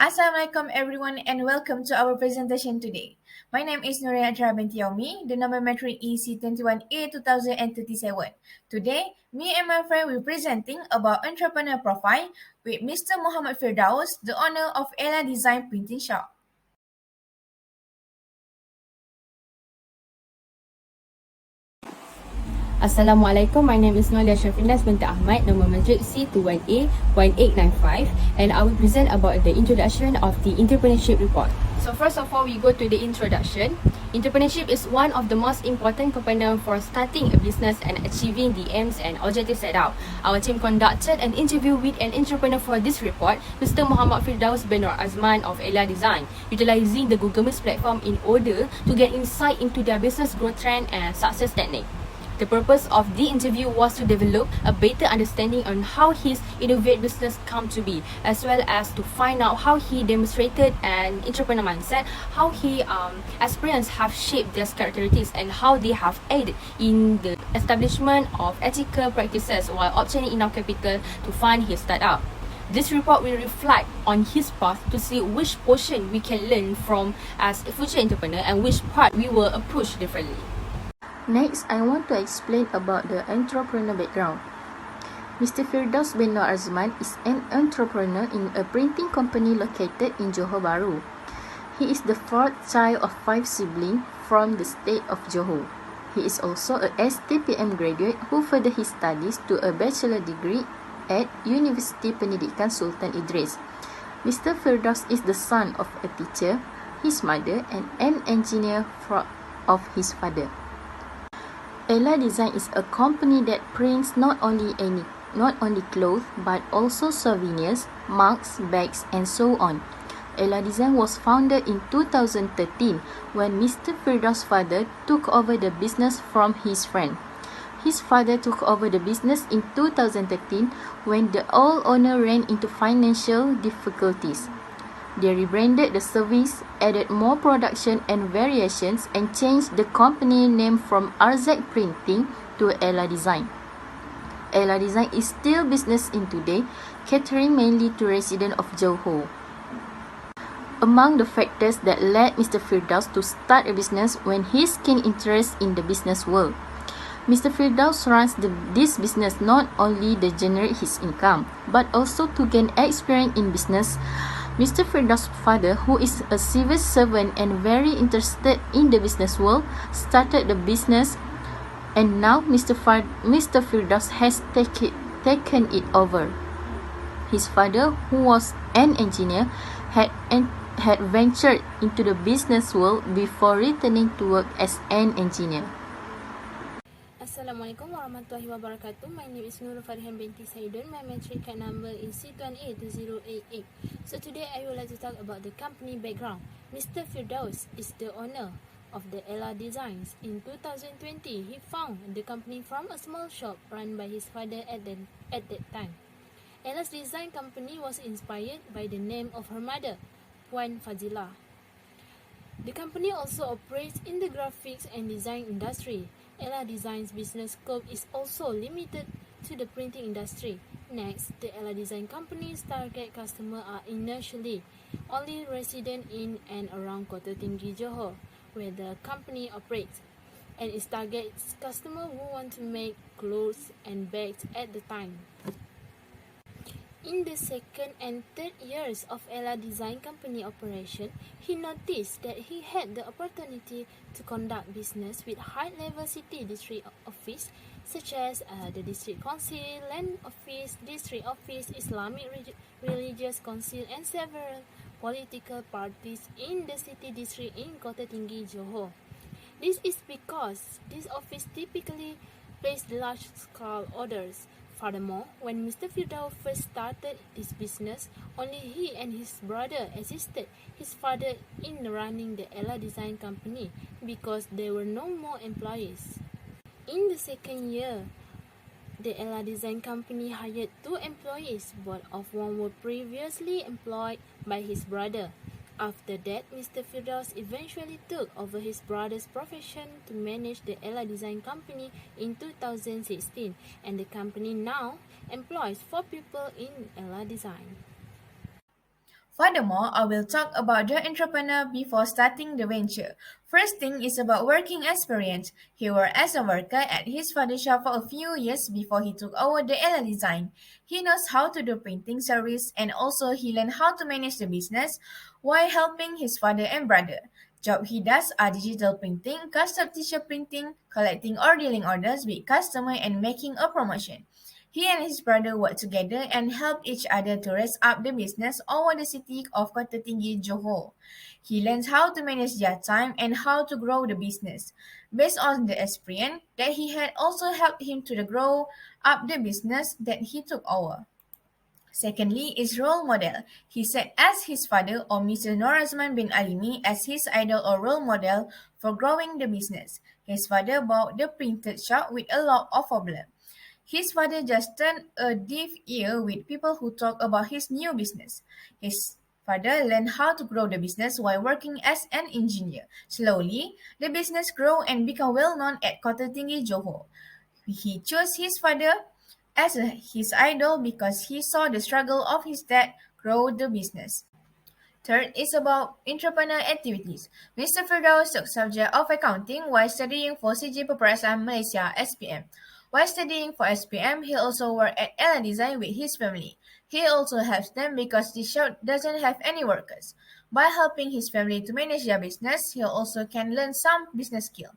Assalamualaikum everyone and welcome to our presentation today. My name is Nureen Athirah binti Yaumi, the number metric EC21A 2037. Today, me and my friend will be presenting about entrepreneur profile with Mr. Muhammad Firdaus, the owner of Ella Design Printing Shop. Assalamualaikum, my name is NOORLIYA SYAFFRIENAZ binti AHMAD, number matric C21A 1895, and I will present about the introduction of the entrepreneurship report. So first of all, we go to the introduction. Entrepreneurship is one of the most important components for starting a business and achieving the aims and objectives set out. Our team conducted an interview with an entrepreneur for this report, Mr. Muhammad Firdaus bin Nur Azman of Ella Design, utilizing the Google Meet platform in order to get insight into their business growth trend and success technique. The purpose of the interview was to develop a better understanding on how his innovative business come to be, as well as to find out how he demonstrated an entrepreneur mindset, how he experience have shaped their characteristics, and how they have aided in the establishment of ethical practices while obtaining enough capital to fund his startup. This report will reflect on his path to see which portion we can learn from as a future entrepreneur and which part we will approach differently. Next, I want to explain about the entrepreneur background. Mr. Firdaus bin Nur Azman is an entrepreneur in a printing company located in Johor Bahru. He is the fourth child of 5 siblings from the state of Johor. He is also a STPM graduate who furthered his studies to a bachelor degree at Universiti Pendidikan Sultan Idris. Mr. Firdaus is the son of a teacher, his mother, and an engineer of his father. Ella Design is a company that prints not only clothes but also souvenirs, mugs, bags, and so on. Ella Design was founded in 2013 when Mr. Firdaus' father took over the business from his friend. His father took over the business in 2013 when the old owner ran into financial difficulties. They rebranded the service, added more production and variations, and changed the company name from RZ Printing to Ella Design. Ella Design is still business in today, catering mainly to residents of Johor. Among the factors that led Mr. Firdaus to start a business when his keen interest in the business world. Mr. Firdaus runs this business not only to generate his income, but also to gain experience in business. Mr. Firdaus' father, who is a civil servant and very interested in the business world, started the business, and now Mr. Firdaus has taken it over. His father, who was an engineer, had ventured into the business world before returning to work as an engineer. Assalamualaikum warahmatullahi wabarakatuh. My name is NURUL FARIHAN binti SAIDON. My matric card number is C21A2088. So today I would like to talk about the company background. Mr. Firdaus is the owner of the Ella Designs. In 2020, he founded the company from a small shop run by his father at that time. Ella's design company was inspired by the name of her mother, Puan FADZLI. The company also operates in the graphics and design industry. Ella Design's business scope is also limited to the printing industry. Next, the Ella Design company's target customer are initially only resident in and around Kota Tinggi, Johor, where the company operates, and its target customer who want to make clothes and bags at the time. In the second and third years of Ella Design company operation, he noticed that he had the opportunity to conduct business with high-level city district office such as the District Council, Land Office, District Office, Islamic Religious Council, and several political parties in the city district in Kota Tinggi, Johor. This is because this office typically placed large-scale orders. Furthermore, when Mr. Firdaus first started this business, only he and his brother assisted his father in running the Ella Design company because there were no more employees. In the second year, the Ella Design company hired 2 employees, both of whom were previously employed by his brother. After that, Mr. Firdaus eventually took over his brother's profession to manage the Ella Design company in 2016, and the company now employs 4 people in Ella Design. Furthermore, I will talk about the entrepreneur before starting the venture. First thing is about working experience. He worked as a worker at his father's shop for a few years before he took over the LL design. He knows how to do printing service and also he learned how to manage the business while helping his father and brother. Job he does are digital printing, custom t-shirt printing, collecting or dealing orders with customer and making a promotion. He and his brother work together and help each other to raise up the business over the city of Kota Tinggi, Johor. He learns how to manage their time and how to grow the business. Based on the experience that he had also helped him to grow up the business that he took over. Secondly is role model. He said as his father or Mr. Norazman bin Alimi as his idol or role model for growing the business. His father bought the printed shop with a lot of problem. His father just turned a deaf ear with people who talk about his new business. His father learned how to grow the business while working as an engineer. Slowly, the business grew and became well known at Kota Tinggi, Johor. He chose his father as his idol because he saw the struggle of his dad grow the business. Third is about entrepreneurial activities. Mr. Firdaus took subject of accounting while studying for CJ Peperasan Malaysia (SPM). While studying for SPM, he also worked at LL Design with his family. He also helps them because the shop doesn't have any workers. By helping his family to manage their business, he also can learn some business skill.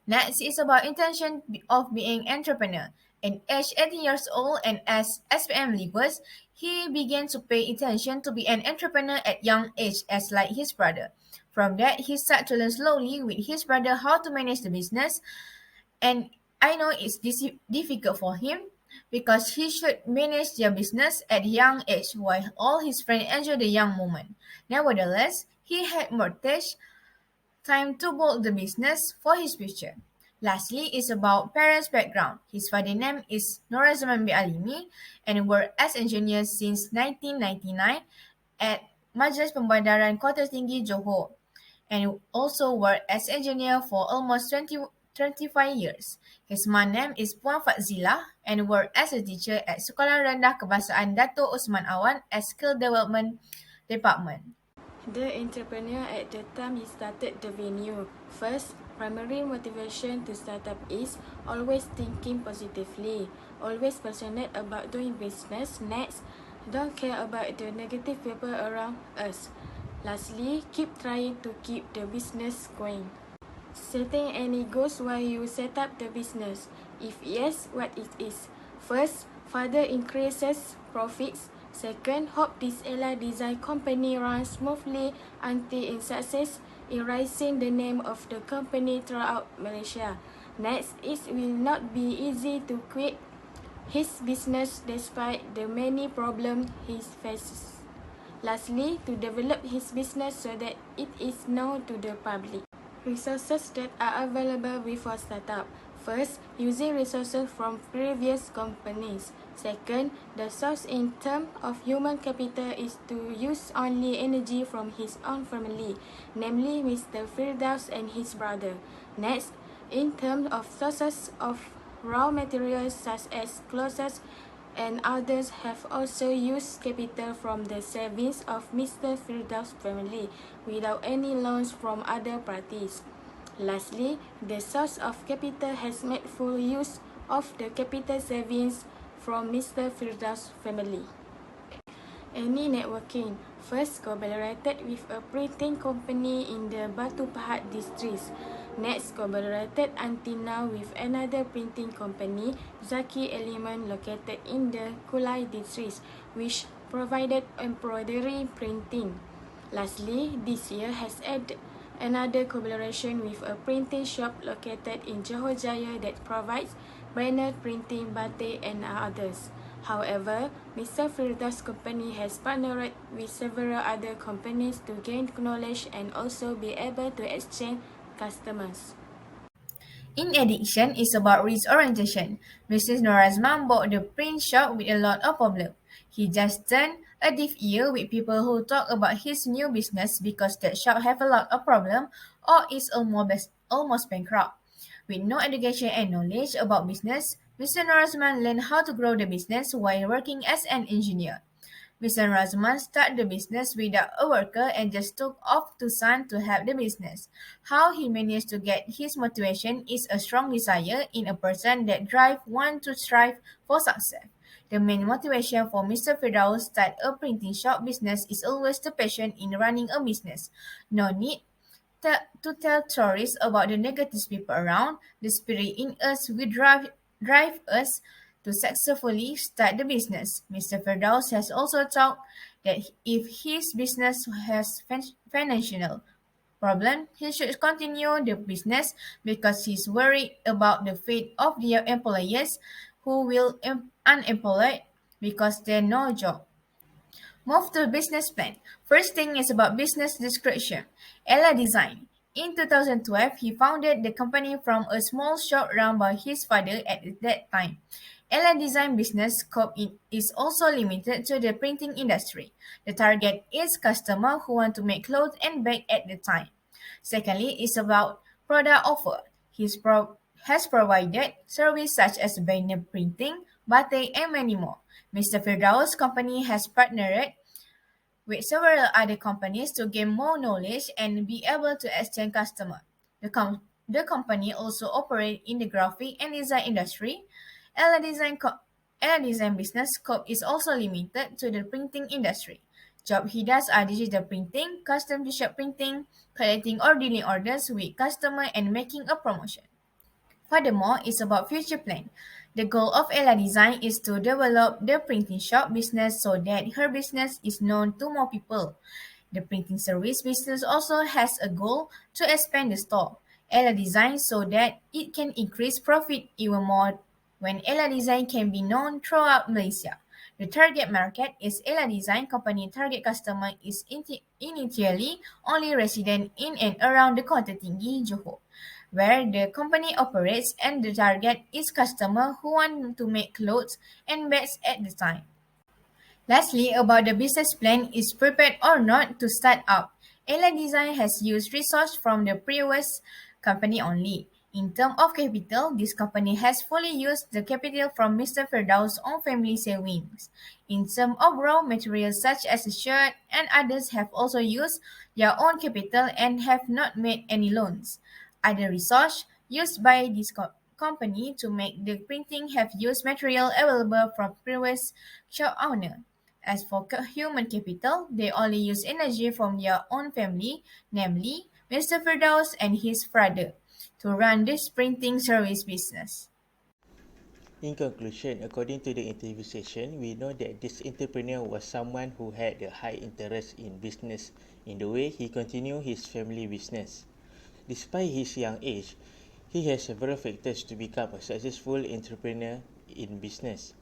Next is about intention of being entrepreneur. At age 18 years old and as SPM leavers, he began to pay attention to be an entrepreneur at young age as like his brother. From that, he started to learn slowly with his brother how to manage the business. And I know it's difficult for him because he should manage their business at a young age while all his friends enjoy the young moment. Nevertheless, he had mortgage time to build the business for his future. Lastly is about parents' background. His father's name is Norazman bin Alimi and worked as engineer since 1999 at Majlis Pembadaran Kota Tinggi, Johor, and also worked as engineer for almost 25 years. His mother name is Puan Fadzila and worked as a teacher at Sekolah Rendah Kebangsaan Dato' Osman Awan as Skill Development Department. The entrepreneur at the time he started the venue. First, primary motivation to start up is always thinking positively, always passionate about doing business. Next, don't care about the negative people around us. Lastly, keep trying to keep the business going. Setting any goals while you set up the business? If yes, what it is? First, further increases profits. Second, hope this LL design company runs smoothly until in success in raising the name of the company throughout Malaysia. Next, it will not be easy to quit his business despite the many problems he faces. Lastly, to develop his business so that it is known to the public. Resources that are available before startup. First, using resources from previous companies. Second, the source in terms of human capital is to use only energy from his own family, namely Mr. Firdaus and his brother. Next, in terms of sources of raw materials such as clothes and others have also used capital from the savings of Mr. Firdaus' family without any loans from other parties. Lastly, the source of capital has made full use of the capital savings from Mr. Firdaus' family. Any networking. First, collaborated with a printing company in the Batu Pahat district. Next, collaborated until now with another printing company, Zaki Element, located in the Kulai district, which provided embroidery printing. Lastly, this year has added another collaboration with a printing shop located in Johor Jaya that provides banner printing, batik and others. However, Mr. Firdaus' company has partnered with several other companies to gain knowledge and also be able to exchange customers. In addition, it's about risk orientation. Mrs. Norazman bought the print shop with a lot of problems. He just turned a deaf ear with people who talk about his new business because that shop have a lot of problems or is almost bankrupt. With no education and knowledge about business, Mr. Norazman learned how to grow the business while working as an engineer. Mr. Razman started the business without a worker and just took off to Sun to help the business. How he managed to get his motivation is a strong desire in a person that drive one to strive for success. The main motivation for Mr. Firdaus start a printing shop business is always the passion in running a business. No need to tell stories about the negative people around. The spirit in us will drive us to successfully start the business. Mr. Firdaus has also talked that if his business has financial problem, he should continue the business because he's worried about the fate of the employees who will unemployed because they no job. Move to business plan. First thing is about business description. Ella Design. In 2012, he founded the company from a small shop run by his father at that time. Ella Design business scope is also limited to the printing industry. The target is customers who want to make clothes and bag at the time. Secondly, is about product offer. Has provided service such as banner printing, batik, and many more. Mr. Firdaus' company has partnered with several other companies to gain more knowledge and be able to exchange customers. The company also operates in the graphic and design industry. Ella Design, Ella Design business scope is also limited to the printing industry. Job he does are digital printing, custom t-shirt printing, collecting or dealing orders with customer and making a promotion. Furthermore, it's about future plan. The goal of Ella Design is to develop the printing shop business so that her business is known to more people. The printing service business also has a goal to expand the store. Ella Design so that it can increase profit even more when Ella Design can be known throughout Malaysia. The target market is Ella Design company target customer is initially only resident in and around the Kota Tinggi, Johor, where the company operates and the target is customers who want to make clothes and bags at the time. Lastly, about the business plan is prepared or not to start up. Ella Design has used resources from the previous company only. In terms of capital, this company has fully used the capital from Mr. Firdaus' own family savings. In terms of raw materials such as the shirt and others have also used their own capital and have not made any loans. Other resources used by this company to make the printing have used material available from previous shop owner. As for human capital, they only use energy from their own family, namely Mr. Firdaus and his brother, to run this printing service business. In conclusion, according to the interview session, we know that this entrepreneur was someone who had a high interest in business in the way he continued his family business. Despite his young age, he has several factors to become a successful entrepreneur in business.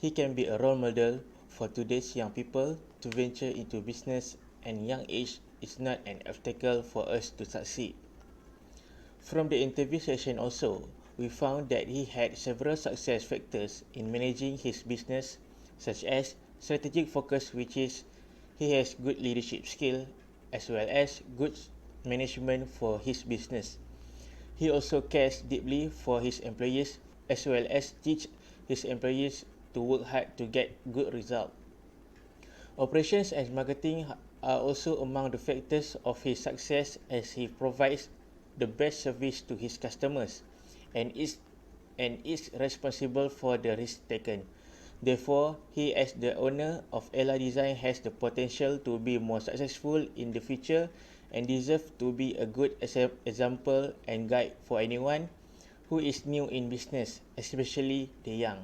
He can be a role model for today's young people to venture into business, and young age is not an obstacle for us to succeed. From the interview session also, we found that he had several success factors in managing his business, such as strategic focus, which is he has good leadership skill as well as good management for his business. He also cares deeply for his employees as well as teach his employees to work hard to get good result. Operations and marketing are also among the factors of his success as he provides the best service to his customers and is responsible for the risk taken. Therefore, he as the owner of Ella Design has the potential to be more successful in the future and deserve to be a good example and guide for anyone who is new in business, especially the young.